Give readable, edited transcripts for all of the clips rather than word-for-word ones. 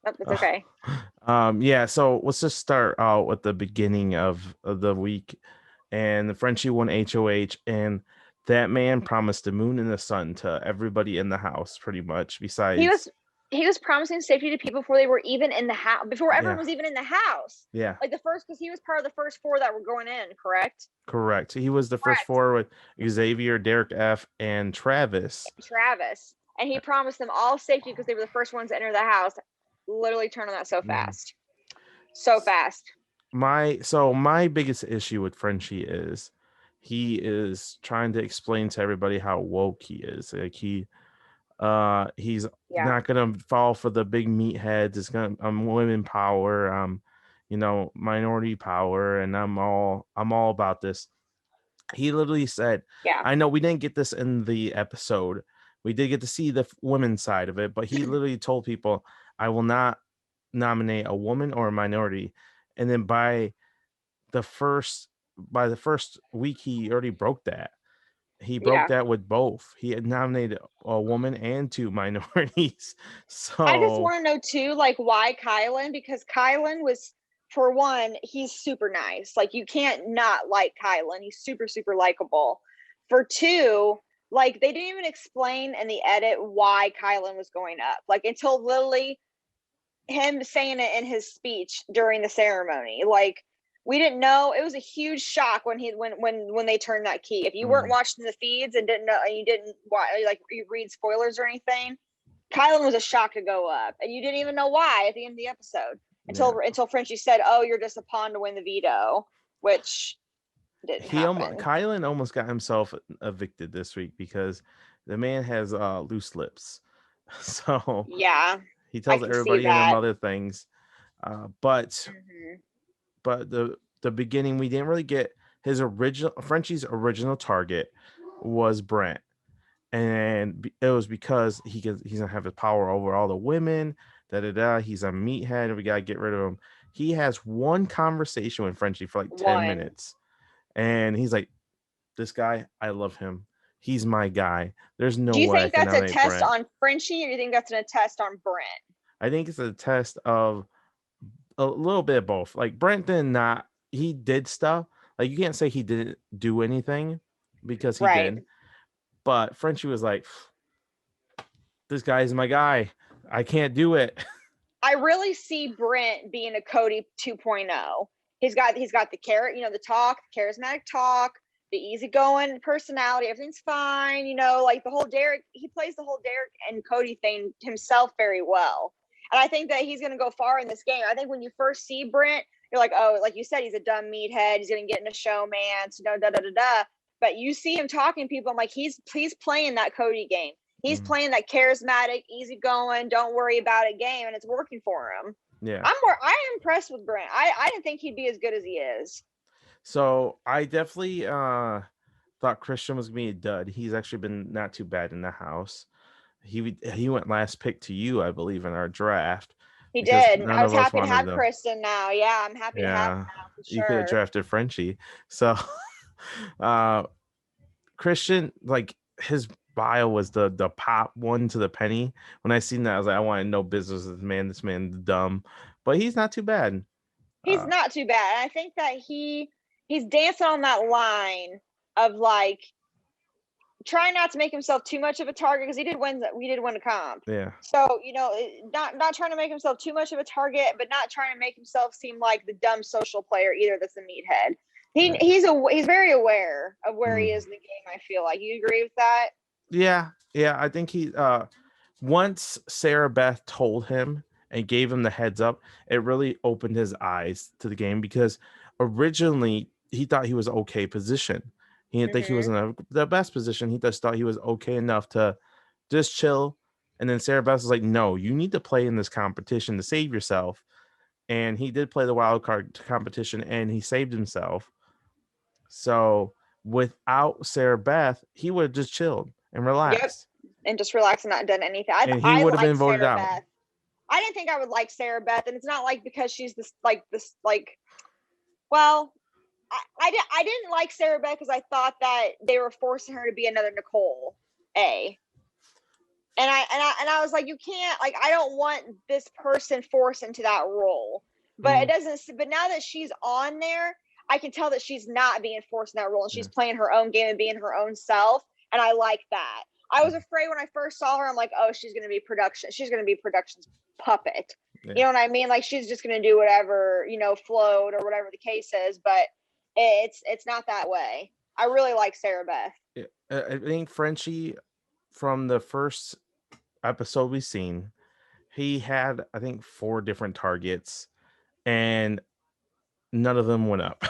Oh, that's okay. Yeah, so let's just start out with the beginning of the week. And the Frenchie won HOH, and that man promised the moon and the sun to everybody in the house, pretty much, He was besides, he was promising safety to people before they were even in the house, before everyone yeah, was even in the house. yeah, Like the first, because he was part of the first four that were going in, correct? correct. He was the first Correct. four with Xavier, Derek F, and Travis. Travis. And he promised them all safety because they were the first ones to enter the house. Literally turned on that so Mhm. fast. So fast. My biggest issue with Frenchie is he is trying to explain to everybody how woke he is. Like he's Yeah. not gonna fall for the big meatheads. It's gonna women power, minority power, and I'm all about this. He literally said, Yeah. I know we didn't get this in the episode. We did get to see the women's side of it, but he literally told people, I will not nominate a woman or a minority. And then the first week he already broke that. He broke Yeah. that with both. He had nominated a woman and two minorities. I just So want to know too, like why Kylan? Because Kylan was, for one, he's super nice. Like you can't not like Kylan. He's super, super likable. For two, like they didn't even explain in the edit why Kylan was going up. Like until literally him saying it in his speech during the ceremony. Like we didn't know. It was a huge shock when they turned that key. If you weren't mm, watching the feeds and didn't know, and you didn't like you read spoilers or anything, Kylan was a shock to go up, and you didn't even know why at the end of the episode yeah. until Frenchie said, "Oh, you're just a pawn to win the veto," which didn't happen. Kylan almost got himself evicted this week because the man has loose lips. So Yeah, he I tells can see everybody and their that. mother things. But Mm-hmm. but the beginning we didn't really get his original Frenchie's original target was Brent. And it was because he's gonna have his power over all the women. Da da da. He's a meathead, and we gotta get rid of him. He has one conversation with Frenchie for like 10 One. minutes, and he's like, "This guy, I love him. He's my guy. There's no Do you way I think can that's a nominate test Brent." on Frenchie, or do you think that's a test on Brent? I think it's a test of a little bit of both. Like Brent did not, he did stuff. Like you can't say he didn't do anything because he Right. did. But Frenchie was like, "This guy is my guy. I can't do it." I really see Brent being a Cody 2.0. He's got the carrot, the talk, the charismatic talk, the easygoing personality. Everything's fine, like the whole Derek. He plays the whole Derek and Cody thing himself very well, and I think that he's going to go far in this game. I think when you first see Brent, you're like, oh, like you said, he's a dumb meathead. He's going to get into showmance, da da da da. But you see him talking to people, I'm like, he's playing that Cody game. He's Mhm. playing that charismatic, easygoing, don't worry about it game, and it's working for him. Yeah. I am impressed with Brent. I didn't think he'd be as good as he is. So I definitely thought Christian was gonna be a dud. He's actually been not too bad in the house. He went last pick to you, I believe, in our draft He because did. none I was of us happy to wanted have to. Kristen now. Yeah, I'm happy to have him Yeah, now for you could have sure. drafted Frenchie. So uh Christian, like his bio was the pop one to the penny. When I seen that, I was like, I want no business with this man. This man's dumb, but he's not too bad. He's Uh, not too bad. I think that he's dancing on that line of like trying not to make himself too much of a target because he did win. We did win a comp. yeah, So not trying to make himself too much of a target, but not trying to make himself seem like the dumb social player either. That's a meathead. yeah. He's very aware of where he Mm. is in the game. I feel like you agree with that. Yeah. I think he once Sarah Beth told him and gave him the heads up, it really opened his eyes to the game because originally he thought he was okay position. He didn't think he was Mm-hmm. in the best position. He just thought he was okay enough to just chill. And then Sarah Beth was like, "No, you need to play in this competition to save yourself." And he did play the wild card competition and he saved himself. So without Sarah Beth, he would have just chilled and Yep. relaxed, And just relax and not done anything. and he I would have like been voted Sarah out. Beth. I didn't think I would like Sarah Beth, and it's not like because she's this. Well, I didn't like Sarah Beth because I thought that they were forcing her to be another Nicole A. And I was like, you can't, like, I don't want this person forced into that role. But it Mhm. doesn't, but now that she's on there, I can tell that she's not being forced in that role and Yeah. she's playing her own game and being her own self. And I like that. I was Mhm. afraid when I first saw her, I'm like, oh, she's gonna be production's puppet. Yeah. You know what I mean? Like she's just gonna do whatever, float or whatever the case is, but it's not that way. I really like Sarah Beth. Yeah. I think Frenchie, from the first episode we seen, he had I think 4 different targets, and none of them went up.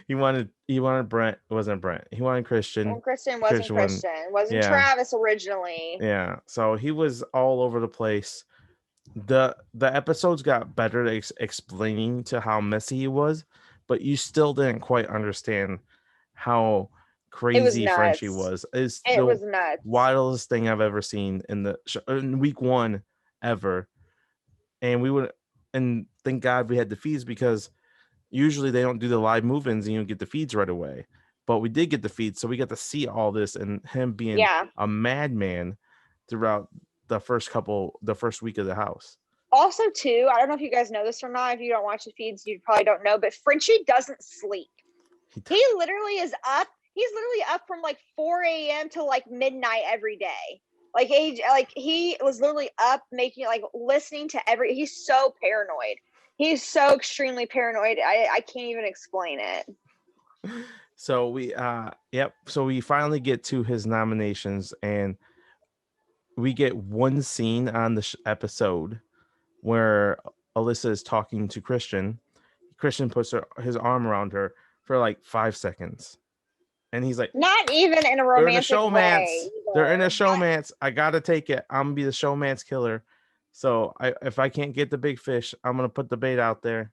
He wanted Brent. It wasn't Brent. He wanted Christian. Well, Christian wasn't Christian one. Christian. Wasn't Yeah. Travis originally. Yeah. So he was all over the place. The episodes got better at explaining to how messy he was, but you still didn't quite understand how It was crazy Frenchie nuts. was. It's It the was nuts. wildest thing I've ever seen in week 1 ever. And we would and thank God we had the feeds, because usually they don't do the live move-ins and you don't get the feeds right away. But we did get the feeds, so we got to see all this and him being Yeah. a madman throughout the first week of the house. Also, too, I don't know if you guys know this or not. If you don't watch the feeds, you probably don't know, but Frenchie doesn't sleep. He literally is up. He's literally up from like 4 a.m. to like midnight every day. He was literally up making, like, listening to he's so paranoid. He's so extremely paranoid. I can't even explain it. So so we finally get to his nominations, and we get one scene on the episode where Alyssa is talking to Christian. Christian puts his arm around her for like 5 seconds, and he's like, Not even in a they're in a romantic showmance. way They're in a either. showmance. I gotta take it. I'm gonna be the showmance killer. So if I can't get the big fish, I'm gonna put the bait out there.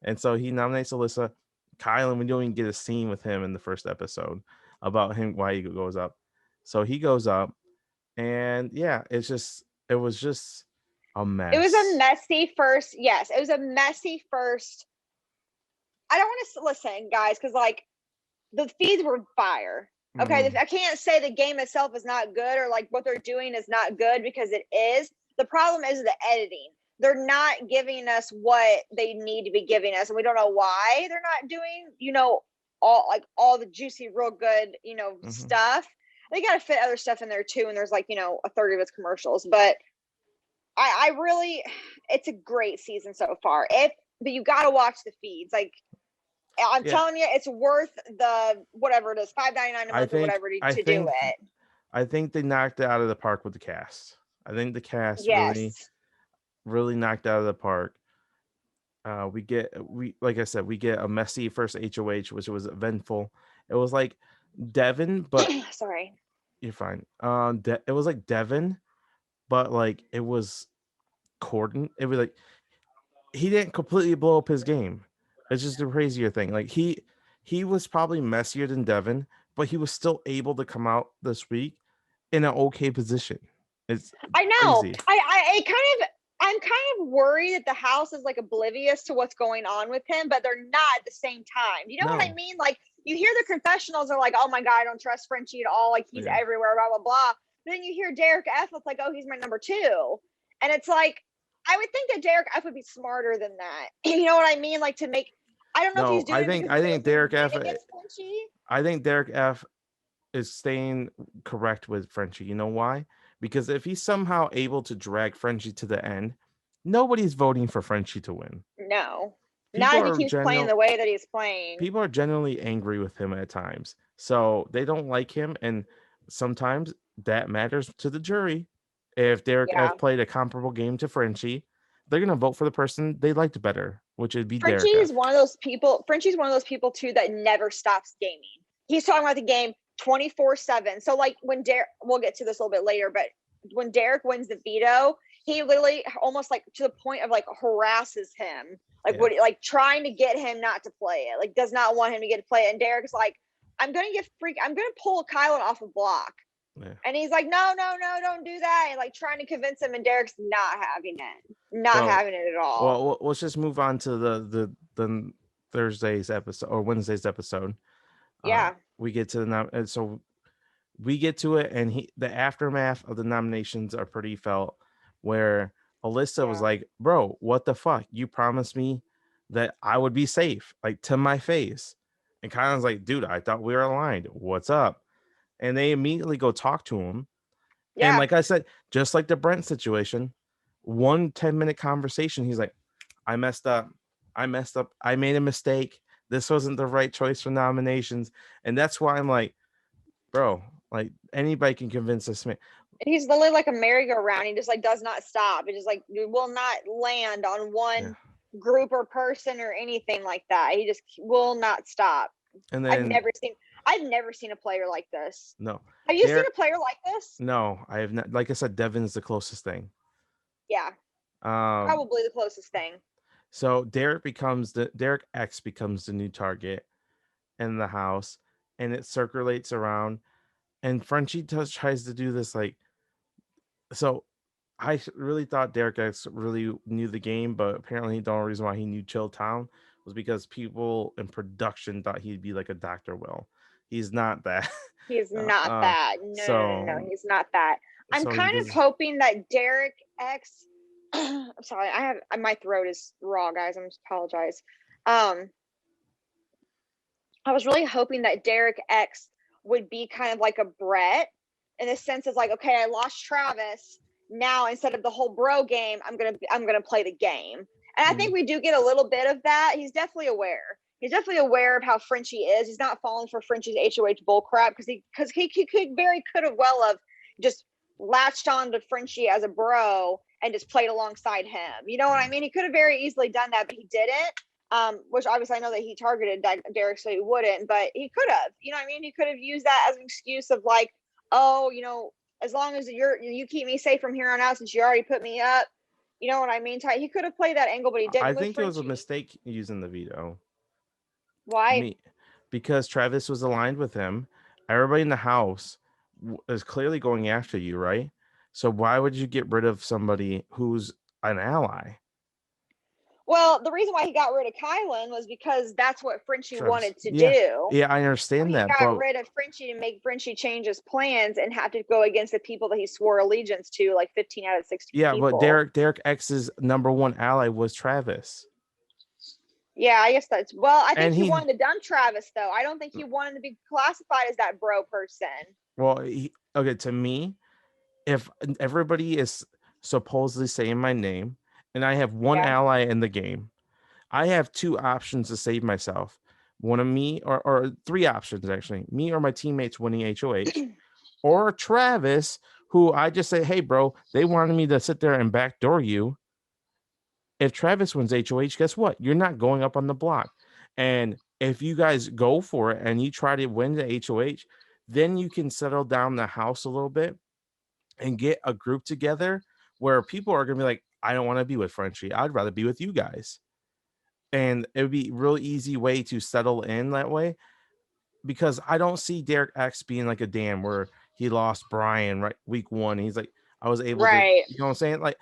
And so he nominates Alyssa. Kylan, we don't even get a scene with him in the first episode about him, why he goes up. So he goes up, and yeah, it was just a mess. It was a messy first. Yes, it was a messy first. I don't want to listen, guys, because like the feeds were fire. Okay, I can't say the game itself is not good or like what they're doing is not good, because it is. The problem is the editing. They're not giving us what they need to be giving us, and we don't know why they're not doing, all the juicy, real good, stuff. They got to fit other stuff in there too, and there's like, a third of it's commercials. But I really, it's a great season so far. But you got to watch the feeds. Like, I'm telling you, it's worth the whatever it is, $5.99 a month or whatever to do it. I think they knocked it out of the park with the cast. I think the cast really knocked it out of the park. Like I said, we get a messy first HOH, which was eventful. It was like Devin, but sorry, you're fine. It was like Devin, but like it was Corden. It was like he didn't completely blow up his game. It's just a crazier thing. Like he was probably messier than Devin, but he was still able to come out this week in an okay position. I know. Crazy. I'm kind of worried that the house is like oblivious to what's going on with him, but they're not at the same time. You know what I mean? Like, you hear the confessionals are like, oh my God, I don't trust Frenchie at all. Like, he's everywhere, blah, blah, blah. But then you hear Derek F. It's like, oh, he's my number 2. And it's like, I would think that Derek F. would be smarter than that. You know what I mean? Like, I don't know if he's doing it. I think Derek F. I think Derek F. is staying correct with Frenchie. You know why? Because if he's somehow able to drag Frenchie to the end, nobody's voting for Frenchie to win. No. Not if he keeps playing the way that he's playing. People are genuinely angry with him at times. So they don't like him. And sometimes that matters to the jury. If Derek F. played a comparable game to Frenchie, they're going to vote for the person they liked better, which would be Derek F. Frenchie's one of those people, too, that never stops gaming. He's talking about the game 24/7. So like when Derek, we'll get to this a little bit later, but when Derek wins the veto, he literally almost like to the point of like harasses him, like trying to get him not to play it, like does not want him to get to play it. And Derek's like, I'm gonna pull Kylan off a block. And he's like, no, don't do that. And like trying to convince him, and Derek's not having it at all. Well, let's just move on to the Thursday's episode or Wednesday's episode. We get to so we get to it, and the aftermath of the nominations are pretty felt, where Alyssa was Yeah. like, bro, what the fuck? You promised me that I would be safe, like to my face. And Kylan's like, dude, I thought we were aligned. What's up? And they immediately go talk to him. And Yeah. like I said, just like the Brent situation, 10-minute conversation, he's like, I messed up. I messed up. I made a mistake. This wasn't the right choice for nominations. And that's why I'm like, bro, like anybody can convince this man. He's literally like a merry-go-round. He just like does not stop. It just like will not land on Yeah. one group or person or anything like that. He just will not stop. And I've then never seen a player like this. no, Have you seen a player like this? no, I have not. Like I said, Devin's the closest thing. Yeah, Um, probably the closest thing. so Derek X becomes the new target in the house, and it circulates around. And Frenchie tries to do this like so. Really thought Derek X really knew the game, but apparently the only reason why he knew Chill Town was because people in production thought he'd be like a Dr. Will. He's not that. He's Uh, not uh, that. No. so He's not that. I'm so he kind of does. hoping that Derek X. I'm sorry, my throat is raw, guys. I'm just apologize. I was really hoping that Derek X would be kind of like a Brett in the sense of like, okay, I lost Travis. Now instead of the whole bro game, I'm gonna play the game. And I think we do get a little bit of that. He's definitely aware. He's definitely aware of how Frenchie is. He's not falling for Frenchie's HOH bullcrap because he could have well have just latched on to Frenchie as a bro and just played alongside him. You know what I mean? He could have very easily done that, but he didn't. Which obviously I know that he targeted Derek, so he wouldn't, but he could have. You know what I mean? He could have used that as an excuse of like, oh, as long as you keep me safe from here on out, since you already put me up. You know what I mean? He could have played that angle, but he didn't. I With think it was a Frenchie. mistake using the veto. Why? Because Travis was aligned with him. Everybody in the house is clearly going after you, right? So why would you get rid of somebody who's an ally? Well, the reason why he got rid of Kylan was because that's what Frenchie Travis. wanted to Yeah. do. Yeah, I So understand he that, got but rid of Frenchie to make Frenchie change his plans and have to go against the people that he swore allegiance to, like 15 out of 16 yeah, but people. Derek X's number one ally was Travis. Yeah, I guess that's I think And he wanted to dump Travis though. I don't think he wanted to be classified as that bro person. okay, to me, if everybody is supposedly saying my name and I have one Yeah. ally in the game, I have two options to save myself. One of me, or three options actually, me or my teammates winning HOH, or Travis, who I just say, hey, bro, they wanted me to sit there and backdoor you. If Travis wins HOH, guess what? You're not going up on the block. And if you guys go for it and you try to win the HOH, then you can settle down the house a little bit and get a group together where people are going to be like, I don't want to be with Frenchie. I'd rather be with you guys. And it would be a real easy way to settle in that way, because I don't see Derek X being like a Dan where he lost Brian right week one. He's like, I was able to, Right. you know what I'm saying? Like,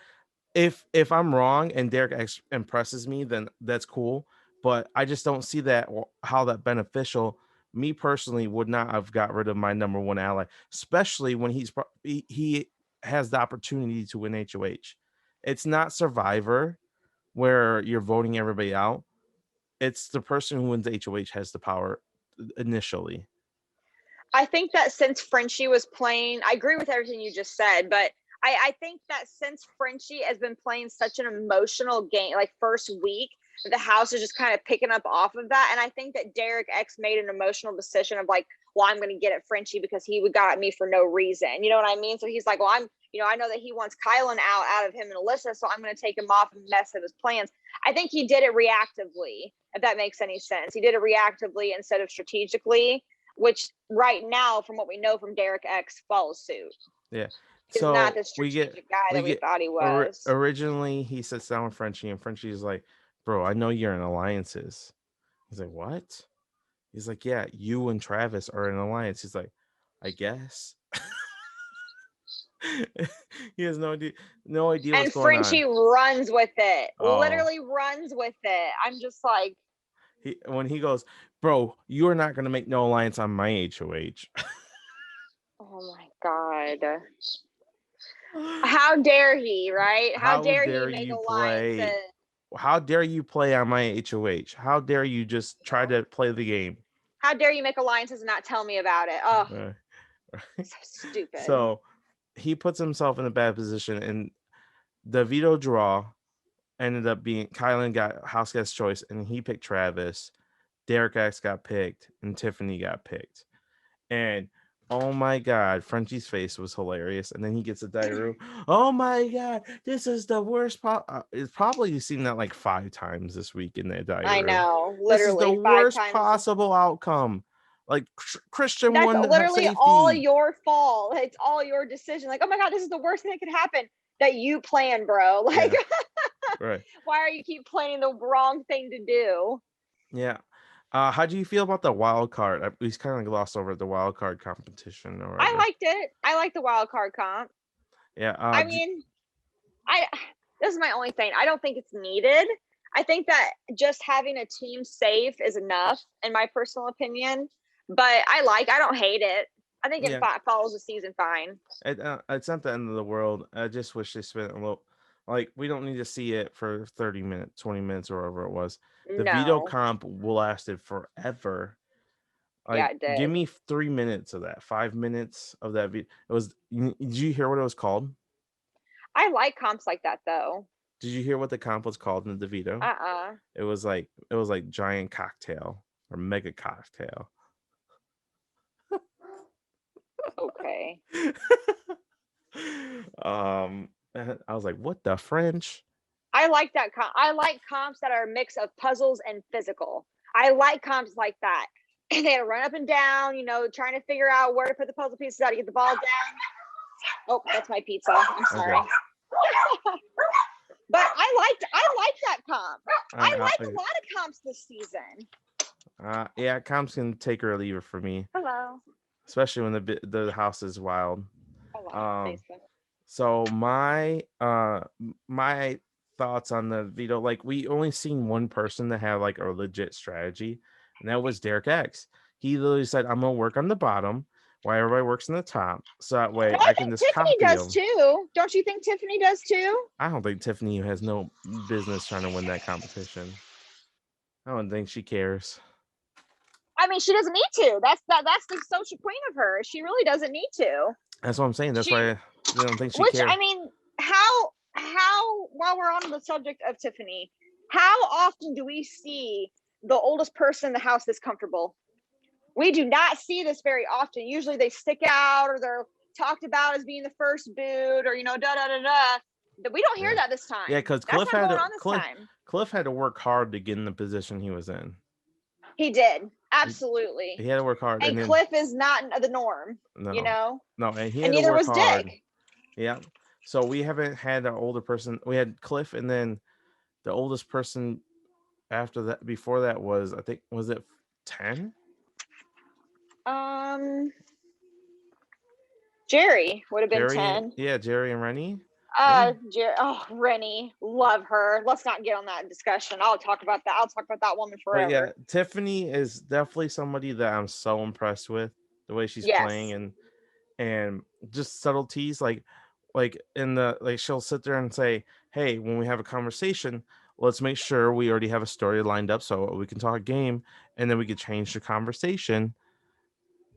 if I'm wrong and Derek X impresses me, then that's cool. But I just don't see that how that beneficial. Me personally would not have got rid of my number one ally, especially when he has the opportunity to win HOH. It's not Survivor where you're voting everybody out. It's the person who wins HOH has the power initially. I think that since Frenchie was playing, I agree with everything you just said, but I think that since Frenchie has been playing such an emotional game, like first week, the house is just kind of picking up off of that. And I think that Derek X made an emotional decision of like, well, I'm going to get at Frenchie because he got at me for no reason. You know what I mean? So he's like, well, I know that he wants Kylan out of him and Alyssa, so I'm going to take him off and mess with his plans. I think he did it reactively, if that makes any sense. He did it reactively instead of strategically, which right now, from what we know from Derek X, follows suit. Yeah. He's So not the strategic guy that we thought he was. Originally, he sits down with Frenchie, and Frenchie's like, bro, I know you're in alliances. He's like, what? He's like, yeah, you and Travis are in an alliance. He's like, I guess. He has no idea And what's going Frenchie on. runs with it. Oh, Literally runs with it. I'm just like, when he goes, bro, you are not gonna make no alliance on my HOH. Oh my God. How dare he, right? How dare he make you alliances? play? How dare you play on my HOH? How dare you just try to play the game? How dare you make alliances and not tell me about it? Oh, Right. so stupid. So he puts himself in a bad position, and the veto draw ended up being Kylan got house guest choice, and he picked Travis. Derek X got picked, and Tiffany got picked. And oh my God, Frenchie's face was hilarious. And then he gets a diarrhea. Oh my God, this is the worst. It's probably you've seen that like 5 times this week in that I diarrhea. know, This is the literally 5 worst times. possible outcome. Like Christian That's won literally safety. all your fault. It's all your decision. Like, oh my God, this is the worst thing that could happen that you planned, bro. Like, Yeah. Right. why are you keep planning the wrong thing to do? Yeah. How do you feel about the wild card? We kind of glossed over the wild card competition or I whatever. liked it. I like the wild card comp. Yeah. I mean, this is my only thing. I don't think it's needed. I think that just having a team safe is enough, in my personal opinion. But I don't hate it. I think it follows the season fine. It's not the end of the world. I just wish they spent a little. Like we don't need to see it for 30 minutes, 20 minutes, or whatever it was. The veto No. comp will lasted forever. Yeah, Like, it did. give me 3 minutes of that, 5 minutes of that. It was. Did you hear what it was called? I like comps like that though. Did you hear what the comp was called in the veto? It was like giant cocktail or mega cocktail. Okay. I was like, what the French? I like that I like comps that are a mix of puzzles and physical. I like comps like that. They had to run up and down, trying to figure out where to put the puzzle pieces, how to get the ball down. Oh, that's my pizza. I'm sorry. Okay. But I like that comp. I like a lot of comps this season. Yeah, comps can take or leave it for me. Hello. Especially when the house is wild. Hello, so my thoughts on the veto, like we only seen one person that had like a legit strategy, and that was Derek X. He literally said, I'm gonna work on the bottom while everybody works in the top, so that way I can just Tiffany copy does too. Don't you think Tiffany does too? I don't think Tiffany has no business trying to win that competition. I don't think she cares. I mean, she doesn't need to. That's the social queen of her. She really doesn't need to. That's what I'm saying. That's why I don't think she cares. I mean, how while we're on the subject of Tiffany, how often do we see the oldest person in the house that's comfortable? We do not see this very often. Usually they stick out or they're talked about as being the first boot or da da da da. We don't hear that this time. Yeah, because Cliff had to work hard to get in the position he was in. He did. Absolutely. He had to work hard. And Cliff is not the norm. No. No, and he had neither to work was hard. Dick. Yeah. So we haven't had an older person. We had Cliff, and then the oldest person after that, before that was, I think, was it 10? Jerry would have been 10. Yeah, Jerry and Rennie. Rennie, love her. Let's not get on that discussion. I'll talk about that woman forever. But yeah, Tiffany is definitely somebody that I'm so impressed with, the way she's playing and just subtleties like in the she'll sit there and say, hey, when we have a conversation, let's make sure we already have a story lined up so we can talk game, and then we can change the conversation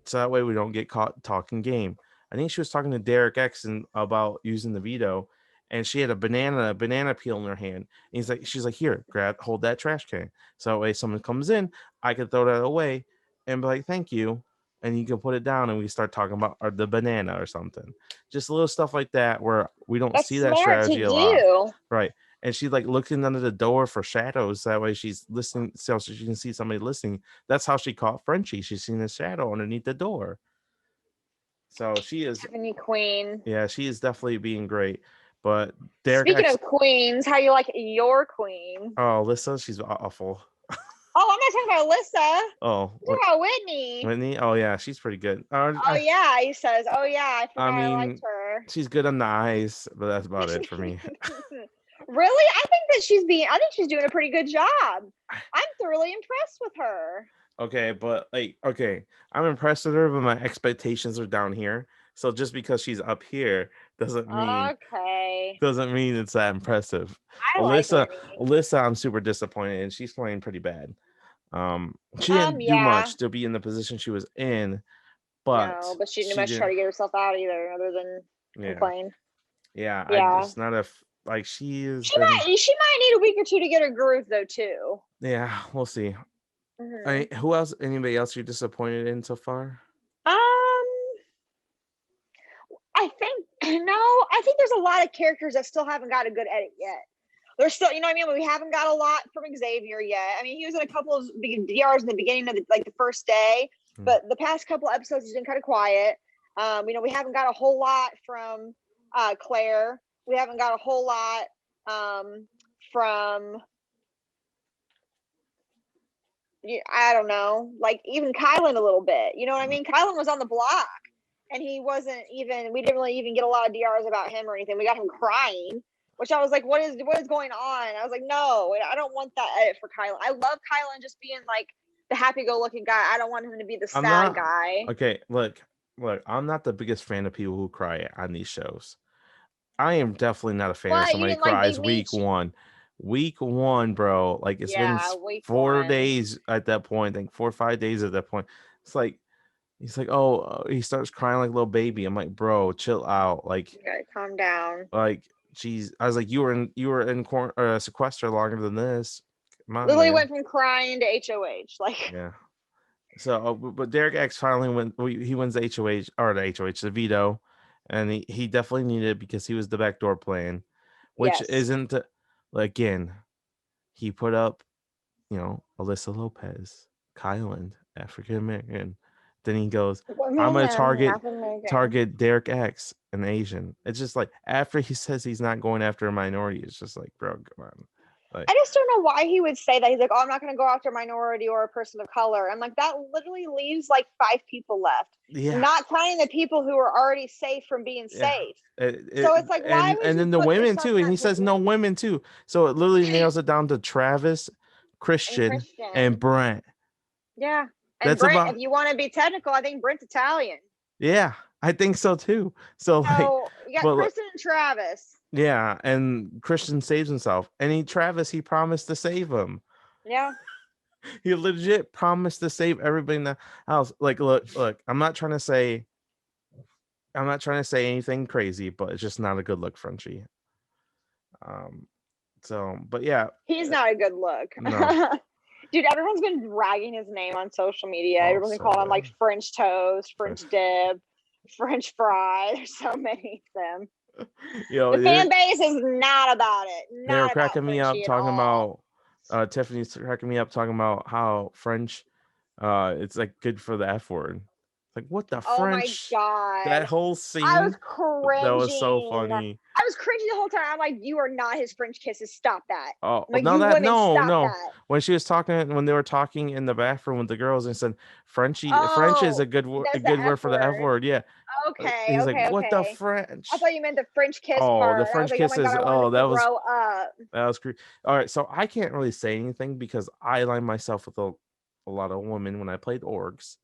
so that way we don't get caught talking game. I think she was talking to Derek X about using the veto, and she had a banana peel in her hand. And she's like, here, hold that trash can. So that way someone comes in, I can throw that away and be like, thank you. And you can put it down and we start talking about the banana or something. Just little stuff like that where we don't see that strategy a lot. Right. And she's like looking under the door for shadows. That way she's listening so she can see somebody listening. That's how she caught Frenchie. She's seen a shadow underneath the door. So she is Tiffany Queen. Yeah, she is definitely being great. But speaking of queens, how you like your queen? Oh, Alyssa, she's awful. Oh, I'm not talking about Alyssa. Oh, what about Whitney? Whitney? Oh yeah, she's pretty good. Yeah, he says. Oh yeah, I liked her. She's good on the eyes, but that's about it for me. Really? I think she's doing a pretty good job. I'm thoroughly impressed with her. Okay, but like, okay, I'm impressed with her, but my expectations are down here. So just because she's up here doesn't mean Okay. it's that impressive. I like Alyssa, Winnie. I'm super disappointed, and she's playing pretty bad. She didn't do Yeah. much to be in the position she was in, but No, but she didn't she much try didn't. to get herself out either, other than Yeah, complain. yeah. I Yeah. just not a like she has She been. might need a week or two to get her groove though too. Yeah, we'll see. Hmm. Who else? Anybody else you're disappointed in so far? Um, I think no, I think there's a lot of characters that still haven't got a good edit yet. There's still, you know what I mean? We haven't got a lot from Xavier yet. I mean, he was in a couple of DRs in the beginning of the first day, Hmm. but the past couple episodes he's been kind of quiet. We haven't got a whole lot from Claire. We haven't got a whole lot from I don't know, like even Kylan a little bit. You know what I mean? Kylan was on the block, and he wasn't even. We didn't really even get a lot of DRs about him or anything. We got him crying, which I was like, what is going on? I was like, no, I don't want that edit for Kylan. I love Kylan just being like the happy-go-lucky guy. I don't want him to be the I'm sad not guy. okay. Look. I'm not the biggest fan of people who cry on these shows. I am definitely not a fan of What, you somebody who didn't like cries Big week Meech? one. Week one, bro. Like it's been Yeah, week 1. days at that point. I think 4 or 5 days at that point. It's like he's like, oh, he starts crying like a little baby. I'm like, bro, chill out. You gotta calm down. Like, geez. I was like, you were in sequester longer than this. Come on, Literally man. went from crying to HOH. Like, Yeah. So, but Derek X finally went. He wins the HOH or the HOH, the veto, and he definitely needed it because he was the backdoor plan, which yes. isn't again. He put up, Alyssa Lopez, Kyland, African American. Then he goes, "I'm gonna target Derek X, an Asian." It's just like after he says he's not going after a minority, it's just like, bro, come on. Like, I just don't know why he would say that. He's like, oh, I'm not going to go after a minority or a person of color. I'm like, that literally leaves like 5 people left, yeah, not counting the people who are already safe from being yeah. safe. So it's like, why would And you then the put women yourself too, in and he that says no position? women too. So it literally nails it down to Travis, And Christian, and Christian. Brent. Yeah. And That's Brent, if about you want to be technical, I think Brent's Italian. yeah, I think so too. So like, So you got but Kristen and Travis. yeah, and Christian saves himself, and Travis he promised to save him. Yeah. He legit promised to save everybody in the house. Like, look, I'm not trying to say anything crazy, but it's just not a good look, Frenchie. So, but yeah, He's not a good look. no, Dude, everyone's been dragging his name on social media. oh, Everyone's been so calling him like bad. French toast, French. French dip, French fry. There's so many of them. The They fan base is not about it. were Not about cracking me up Frenchie at talking all. about Tiffany's cracking me up talking about how French it's like good for the F word. It's like what the Oh my French? God. That whole I was scene that was so cringing. funny. I was cringing the whole time. I'm like, you are not his French kisses. Stop that. Oh, I'm like, no, you that women, no, stop no. that. When they were talking in the bathroom with the girls and said French is Oh, a good word, that's the F for the F word. word. Yeah. Okay, He's like, okay, what the okay. I French? thought you meant the French kiss Oh, the part. I was French like, oh my God, kisses. I wanted Oh, to throw up. that was creepy. All right, so I can't really say anything because I align myself with a lot of women when I played orgs.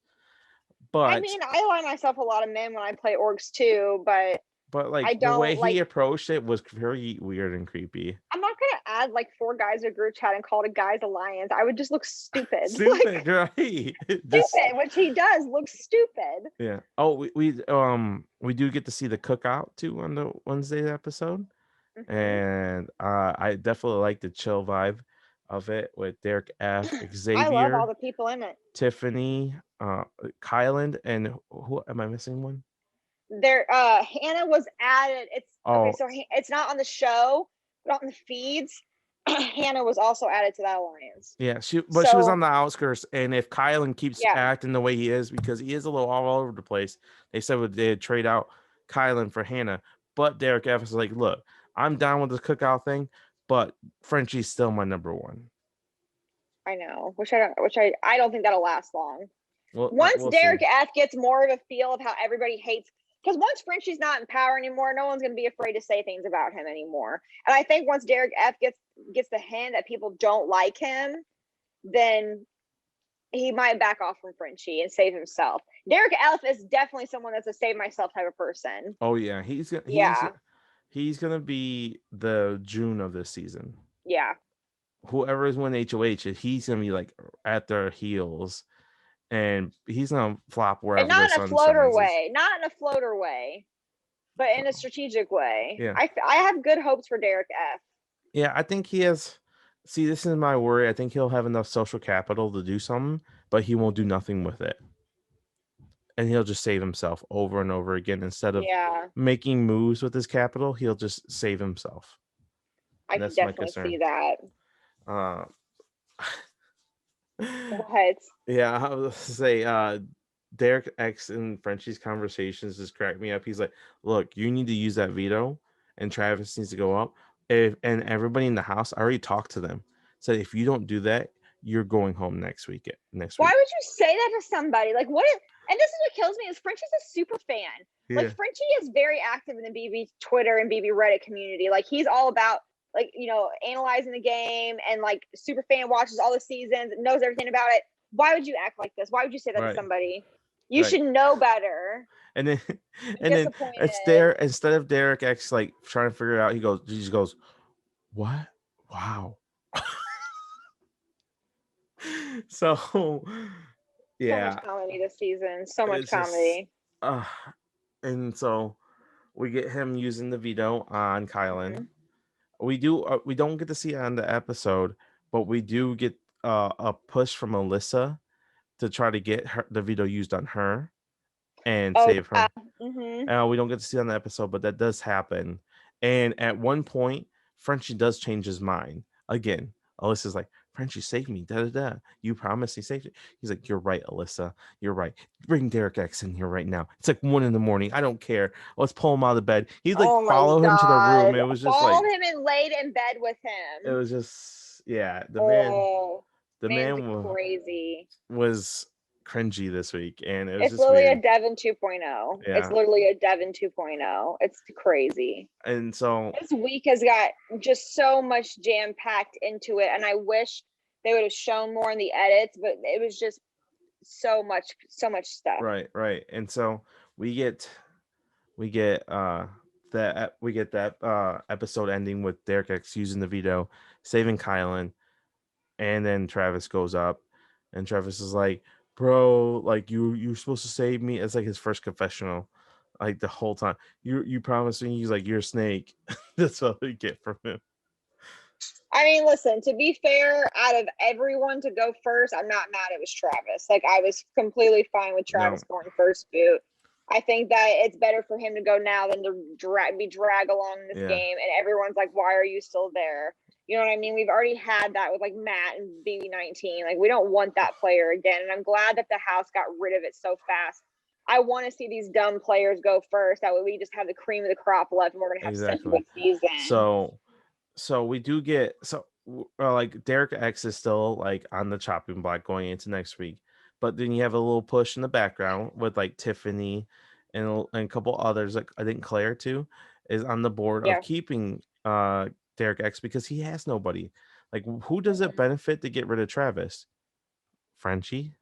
I But mean, I align myself a lot of men when I play orgs too, but like I the way don't he like. approached it was very weird and creepy. I'm not gonna add like 4 guys to a group chat and call it a guys alliance. I would just look stupid, Stupid, right? Just stupid, which he does look stupid. yeah. Oh, we do get to see the cookout too on the Wednesday episode, Hmm. and I definitely like the chill vibe of it with Derek F, I love all Xavier, the people in it. Tiffany, Kyland, and who am I missing one? There, Hannah was added. It's okay, Oh, so it's not on the show, but on the feeds. Hannah was also added to that alliance. yeah, she was on So the outskirts, and if Kylan keeps yeah, acting the way he is, because he is a little all over the place, they said they'd trade out Kylan for Hannah. But Derek Evans is like, look, I'm down with the cookout thing, but Frenchie's still my number one. I know. Which I don't think that'll last long. Once We'll see. Derek F gets more of a feel of how everybody hates, because once Frenchie's not in power anymore, no one's going to be afraid to say things about him anymore. And I think once Derek F gets the hint that people don't like him, then he might back off from Frenchie and save himself. Derek F is definitely someone that's a save myself type of person. Oh yeah, Yeah. he's gonna be the June of this season. Yeah. Whoever is winning HOH, he's gonna be like at their heels, and he's gonna flop And wherever the not in a sun floater shines. way, not in a floater way, but in a strategic way. Yeah. I have good hopes for Derek F. Yeah, I think he has. See, this is my worry. I think he'll have enough social capital to do something, but he won't do nothing with it. And he'll just save himself over and over again. Instead of making moves with his capital, he'll just save himself. I can definitely see that. What? Yeah, I was say Derek X and Frenchie's conversations just cracked me up. He's like, look, you need to use that veto, and Travis needs to go up. And everybody in the house, I already talked to them. Said if you don't do that, you're going home next week. Why would you say that to somebody? Like, what? And this is what kills me is Frenchie's a super fan. Yeah. Like, Frenchie is very active in the BB Twitter and BB Reddit community. Like, he's all about, like, you know, analyzing the game and, like, super fan, watches all the seasons, knows everything about it. Why would you act like this? Why would you say that to somebody? You should know better. And then it's there, instead of Derek X like trying to figure it out, he just goes, what? Wow. So yeah, so much comedy this season, so much comedy. And so we get him using the veto on Kylan. We don't get to see it on the episode, but we do get a push from Alyssa to try to get the veto used on her and save her. We don't get to see it on the episode, but that does happen. And at one point, Frenchie does change his mind again. Alyssa's like, Frenchie, save me. Da da da. You promised he saved you. He's like, you're right, Alyssa. You're right. Bring Derek X in here right now. It's like 1 a.m. I don't care. Let's pull him out of the bed. He'd like follow him to the room. It was just followed him and laid in bed with him. It was just the man was crazy. Was cringy this week, and it's literally weird. A Devin 2.0. Yeah. It's literally a Devin 2.0. It's crazy. And so this week has got just so much jam packed into it, and I wish they would have shown more in the edits, but it was just so much stuff. Right. And so we get that episode ending with Derek X using the veto, saving Kylan, and then Travis goes up, and Travis is like, bro, like you're supposed to save me. It's like his first confessional, like the whole time. You promised me. He's like, you're a snake. That's what we get from him. I mean, listen, to be fair, out of everyone to go first, I'm not mad it was Travis. Like, I was completely fine with Travis going first boot. I think that it's better for him to go now than to be drag along in this game. And everyone's like, why are you still there? You know what I mean? We've already had that with like Matt and BB19. Like, we don't want that player again. And I'm glad that the house got rid of it so fast. I want to see these dumb players go first. That way we just have the cream of the crop left, and we're going to have such a good season. So we do get like Derek X is still like on the chopping block going into next week, but then you have a little push in the background with like Tiffany and a couple others. Like I think Claire too is on the board of keeping Derek X because he has nobody. Like, who does it benefit to get rid of Travis? Frenchie,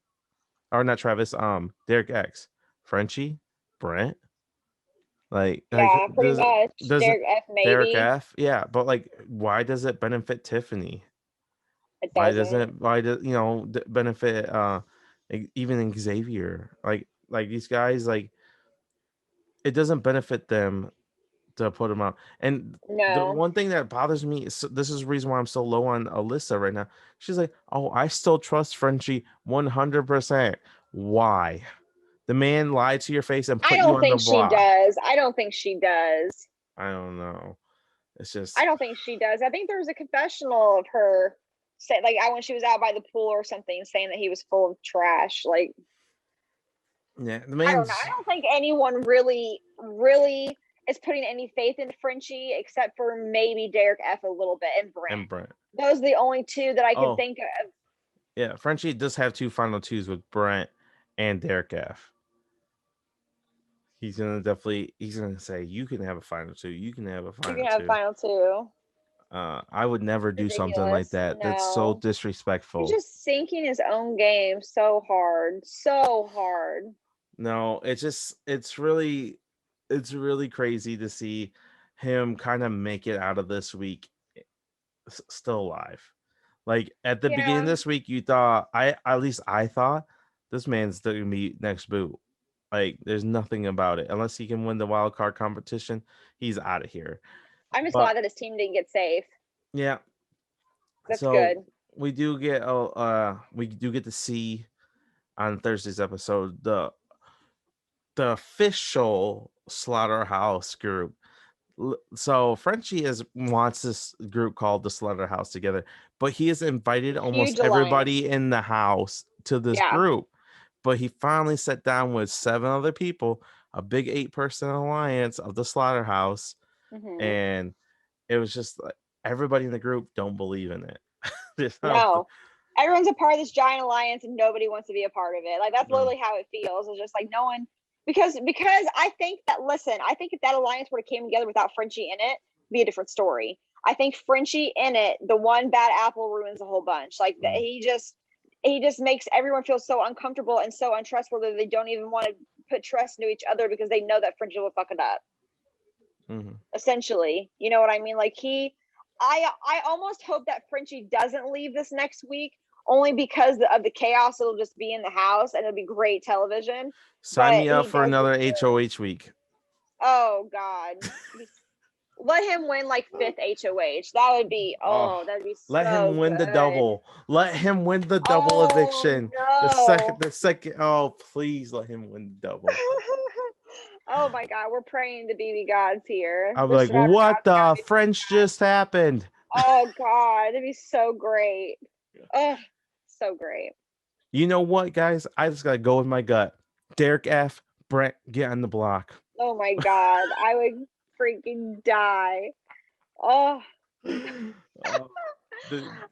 or not Travis? Derek X, Frenchie, Brent. Pretty much. Derek F, maybe. Derek F, yeah, but like, why does it benefit Tiffany? It doesn't. Why does benefit even Xavier? Like these guys, like it doesn't benefit them to put them out. And the one thing that bothers me is this is the reason why I'm so low on Alyssa right now. She's like, oh, I still trust Frenchie 100%. Why? The man lied to your face and put you on the block. I don't think she does. I don't know. It's just I don't think she does. I think there was a confessional of her say like when she was out by the pool or something saying that he was full of trash. Like yeah, I don't know. I don't think anyone really is putting any faith in Frenchie except for maybe Derek F a little bit and Brent. Those are the only two that I can think of. Yeah, Frenchie does have 2 final 2s with Brent and Derek F. He's gonna say you can have a final 2. You can have a final 2. You can have a final 2. I would never do something like Ridiculous. that. That's so No. He's disrespectful. just sinking his own game so hard. So hard. No, it's really crazy to see him kind of make it out of this week still alive. Like at the beginning of Yeah. this week, you thought at least I thought this man's still gonna be next boot. Like there's nothing about it unless he can win the wild card competition. He's out of here. I'm just But glad that his team didn't get safe. yeah, That's so good. we do get to see on Thursday's episode the official Slaughterhouse group. So Frenchie wants this group called the Slaughterhouse together, but he has invited almost Huge alliance. everybody in the house to this Yeah. group. But he finally sat down with 7 other people, a big 8-person alliance of the Slaughterhouse, Hmm. and it was just like everybody in the group don't believe in it. No. Everyone's a part of this giant alliance and nobody wants to be a part of it. Like that's No. literally how it feels. It's just like no one because I think that I think if that alliance would have came together without Frenchie in it, it'd be a different story. I think Frenchie in it, the one bad apple ruins a whole bunch. Like he just makes everyone feel so uncomfortable and so untrustworthy they don't even want to put trust into each other because they know that Frenchie will fuck it up. Mm-hmm. Essentially, you know what I mean? Like I almost hope that Frenchie doesn't leave this next week only because of the chaos. It'll just be in the house and it'll be great television. Sign But me up he for does another deserve- HOH week. Oh God. Let him win like 5th HOH. That would be that'd be so let him win the good. double. Let him win the double eviction. No. The second. Oh, please let him win the double. Oh my God, we're praying the BB gods here. I'm The like, Survivor what gods gotta the be French just happened? Oh God, it'd be so great. Oh, so great. You know what, guys? I just gotta go with my gut. Derek F. Brent, get on the block. Oh my God, I would freaking die. Oh.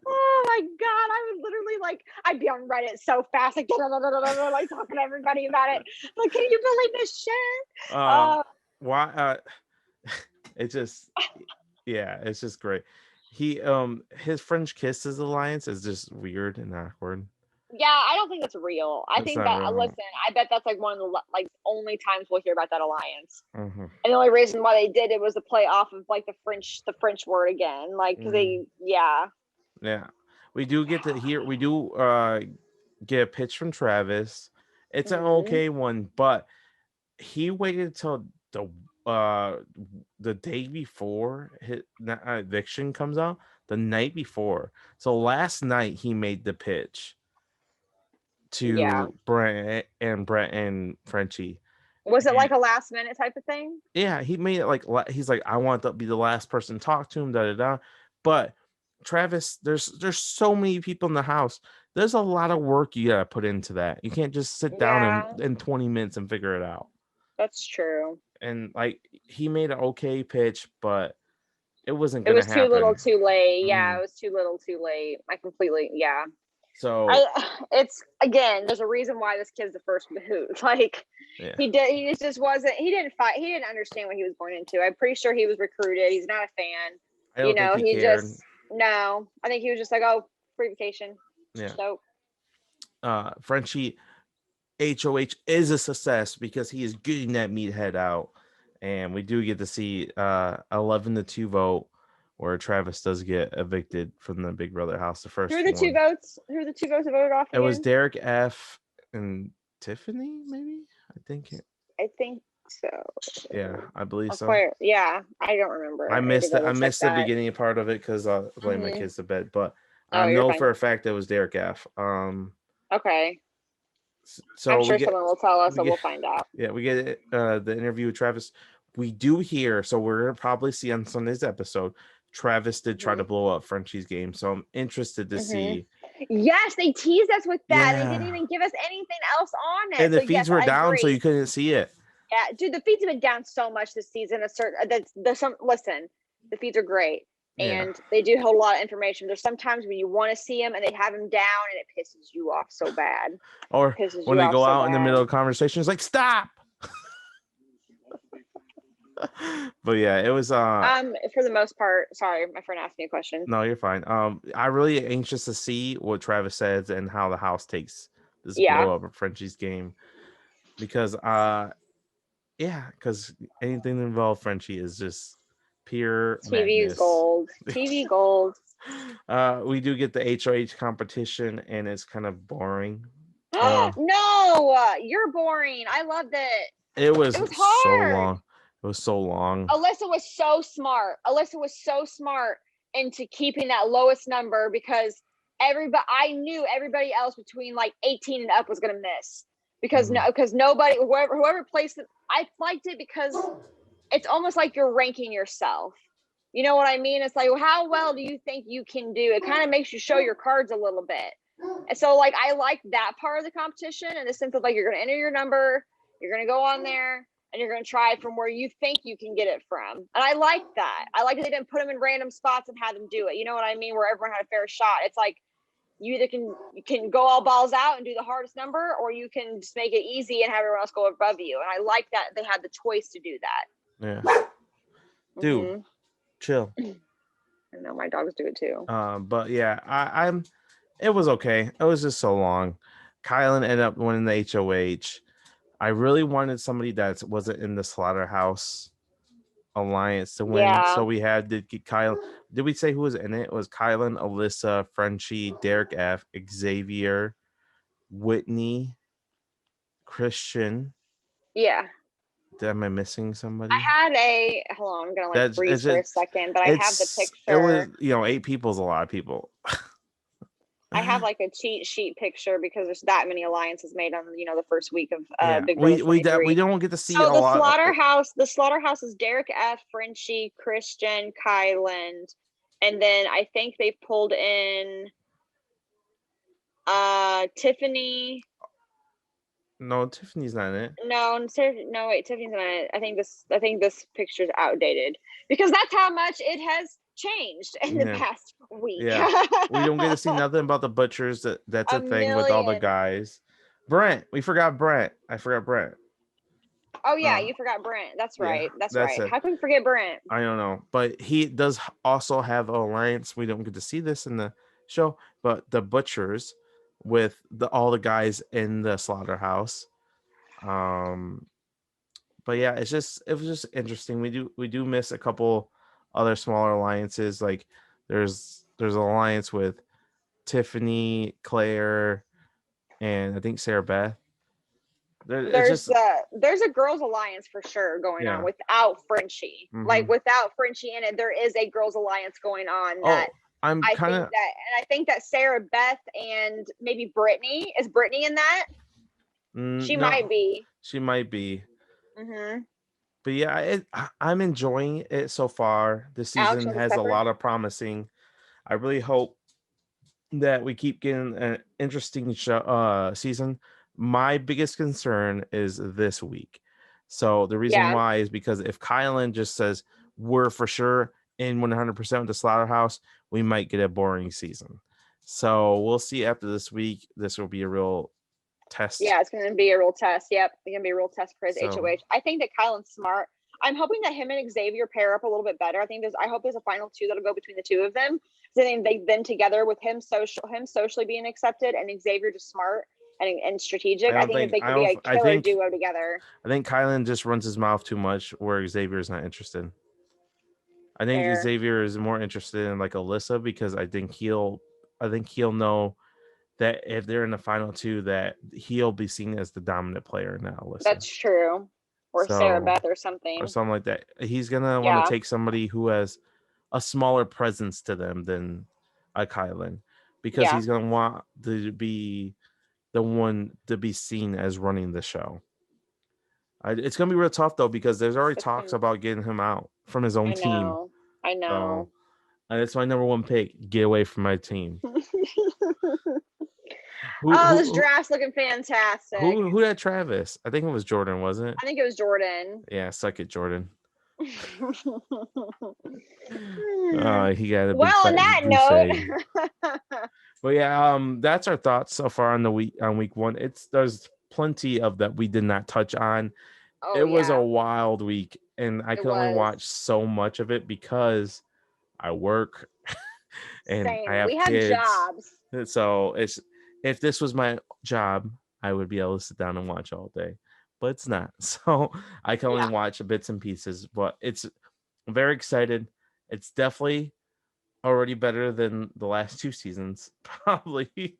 Oh my God, I would literally I'd be on Reddit so fast, like talking to everybody about it. Like, can you believe this shit? Why? It's just, yeah, it's just great. He his French kisses alliance is just weird and awkward. Yeah, I don't think that's real. I think that listen, I bet that's like one of the only times we'll hear about that alliance. Mm-hmm. And the only reason why they did it was to play off of like the French word again, like because yeah. We do get to hear. We do get a pitch from Travis. It's an okay one, but he waited till the day before his eviction comes out, the night before. So last night he made the pitch to Brent and Frenchie. Was it like a last minute type of thing? Yeah, he made it like he's like, I want to be the last person to talk to him, But Travis, there's so many people in the house. There's a lot of work you gotta put into that. You can't just sit down in 20 minutes and figure it out. That's true. And like he made an okay pitch, but it wasn't gonna happen. Too little too late. Yeah, it was too little too late. I completely So it's again, there's a reason why this kid's the first boot. Like he just wasn't, he didn't understand what he was born into. I'm pretty sure he was recruited. He's not a fan. I don't think he cared. I think he was just like, oh, free vacation. Yeah. So Frenchie HOH is a success because he is getting that meathead out. And we do get to see 11-2 vote where Travis does get evicted from the Big Brother house. The first Who are the two votes? Who are the 2 votes that voted off? It was Derek F. and Tiffany, maybe? I think so. Yeah, I believe so. Yeah, I don't remember. I missed the beginning part of it because I was laying my kids to bed, but I know for a fact it was Derek F. Okay. So I'm sure someone will tell us, and we'll find out. Yeah, we get the interview with Travis. We do hear, so we're gonna probably see on Sunday's episode. Travis did try to blow up Frenchie's game, so I'm interested to see. Yes, they teased us with that. Yeah. They didn't even give us anything else on it. And the feeds were down, so you couldn't see it. Yeah, dude, the feeds have been down so much this season. Listen, the feeds are great. And they do hold a lot of information. There's sometimes when you want to see them and they have them down and it pisses you off so bad. Or when they go out in the middle of conversation, it's like, stop. But yeah, it was For the most part, sorry, my friend asked me a question. no, you're fine. I really anxious to see what Travis says and how the house takes this Yeah, blow up of Frenchie's game because yeah, because anything that involves Frenchie is just pure TV is madness. gold. TV gold. We do get the HOH competition and it's kind of boring. Uh, No, you're boring. I loved it. it was It was so hard. long. It was so long. Alyssa was so smart. Alyssa was so smart into keeping that lowest number because I knew everybody else between like 18 and up was gonna miss because nobody whoever placed it. I liked it because it's almost like you're ranking yourself. You know what I mean? It's like, how well do you think you can do? It kind of makes you show your cards a little bit. And so like I like that part of the competition in the sense of like you're gonna enter your number, you're gonna go on there, and you're gonna try it from where you think you can get it from. And I like that. I like that they didn't put them in random spots and have them do it. You know what I mean? Where everyone had a fair shot. It's like you either can go all balls out and do the hardest number, or you can just make it easy and have everyone else go above you. And I like that they had the choice to do that. Yeah. Dude, chill. I know my dogs do it too. But yeah, I'm. It was okay. It was just so long. Kylan ended up winning the HOH. I really wanted somebody that wasn't in the Slaughterhouse Alliance to win. Yeah. So we had Kylan. Did we say who was in it? It was Kylan, Alyssa, Frenchie, Derek F, Xavier, Whitney, Christian. Yeah. Am I missing somebody? I had hold on, I'm gonna like freeze for a second, but I have the picture. It was 8 people is a lot of people. I have like a cheat sheet picture because there's that many alliances made on the first week of Big Brother 23. We don't get to see so a lot. The slaughterhouse is Derek F, Frenchie, Christian, Kyland, and then I think they pulled in Tiffany. No, Tiffany's not in it. No, wait, Tiffany's not in it. I think this picture's outdated because that's how much it has changed in the past week. Yeah, we don't get to see nothing about the butchers. That's a thing with all the guys. Brent, we forgot Brent. I forgot Brent. Oh yeah, you forgot Brent. That's right. That's right. It. How can we forget Brent? I don't know, but he does also have an alliance. We don't get to see this in the show, but the butchers with all the guys in the slaughterhouse. But yeah, it was just interesting. We do miss a couple other smaller alliances. Like there's an alliance with Tiffany, Claire, and I think Sarah Beth. There's a girls alliance for sure going on without Frenchie. Like without Frenchie in it, there is a girls alliance going on that I think that Sarah Beth and maybe Brittany. Is Brittany in that? She might be. She might be. But yeah, I'm enjoying it so far. This season has a lot of promising. I really hope that we keep getting an interesting season. My biggest concern is this week. So the reason why is because if Kylan just says we're for sure in 100% of the slaughterhouse, we might get a boring season. So we'll see after this week. This will be a real test. Yeah, it's going to be a real test. Yep, it's going to be a real test for his HOH. I think that Kylan's smart. I'm hoping that him and Xavier pair up a little bit better. I hope there's a final 2 that'll go between the 2 of them. So they've been together with him socially being accepted and Xavier just smart and strategic. I think that they could be a killer duo together. I think Kylan just runs his mouth too much where Xavier is not interested. I think Xavier is more interested in like Alyssa because I think he'll know that if they're in the final 2 that he'll be seen as the dominant player now. Alyssa. That's true. Or Sarah Beth or something. Or something like that. He's gonna want to take somebody who has a smaller presence to them than a Kylan. Because he's gonna want to be the one to be seen as running the show. It's gonna be real tough though because there's already talks about getting him out from his own team. I know. And it's my number 1 pick. Get away from my team. This draft's looking fantastic. Who had Travis? I think it was Jordan, wasn't it? I think it was Jordan. Yeah, suck it, Jordan. He got a big on that note. But yeah, that's our thoughts so far on week 1. There's plenty of that we did not touch on. Oh it was a yeah, wild week, and I it could only was. watch so much of it because I work and I Same. We have have kids. jobs. And so it's if this was my job, I would be able to sit down and watch all day. But it's not. So I can only Yeah, watch bits and pieces. But I'm very excited. It's definitely already better than the last 2 seasons, probably.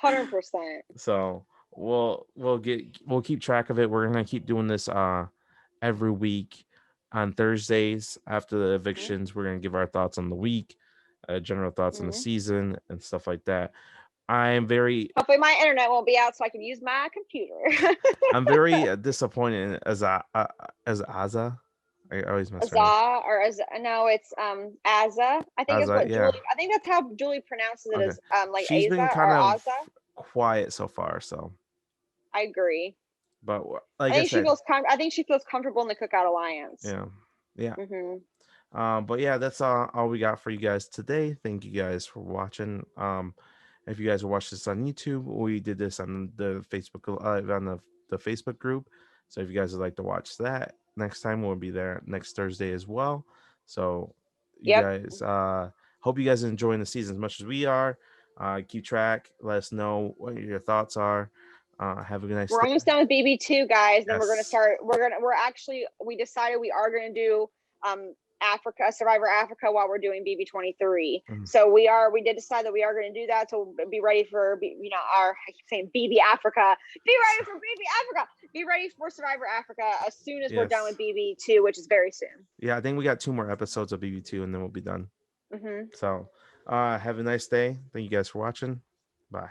100%. So we'll keep track of it. We're gonna keep doing this every week on Thursdays after the evictions. We're gonna give our thoughts on the week, general thoughts on the Hmm. season and stuff like that. I am very Hopefully, my internet won't be out so I can use my computer. I'm very disappointed in as Aza. I always mess her name. Azah or Az no, it's Azza. I think is Aza, what yeah. Julie. I think that's how Julie pronounces it Okay. as like She's Aza been kind or of Azza. quiet so far, so I agree. but like I said, I think she feels comfortable in the Cookout Alliance. yeah. Yeah. Hmm. But yeah, that's all we got for you guys today. Thank you guys for watching. If you guys watch this on YouTube, we did this on the Facebook on the Facebook group. So if you guys would like to watch that next time, we'll be there next Thursday as well. So you Yep. guys hope you guys are enjoying the season as much as we are. Keep track, let us know what your thoughts are. Have a nice We're day. almost done with BB2, guys. Then we're gonna Yes. start. We decided we are gonna do Africa, Survivor Africa, while we're doing BB23. Mhm. So we did decide that we are going to do that. So be ready for I keep saying BB Africa. Be ready for BB Africa. Be ready for Survivor Africa as soon as we're done Yes. with BB2, which is very soon. Yeah, I think we got 2 more episodes of BB2 and then we'll be done. Hmm. So have a nice day. Thank you guys for watching. Bye.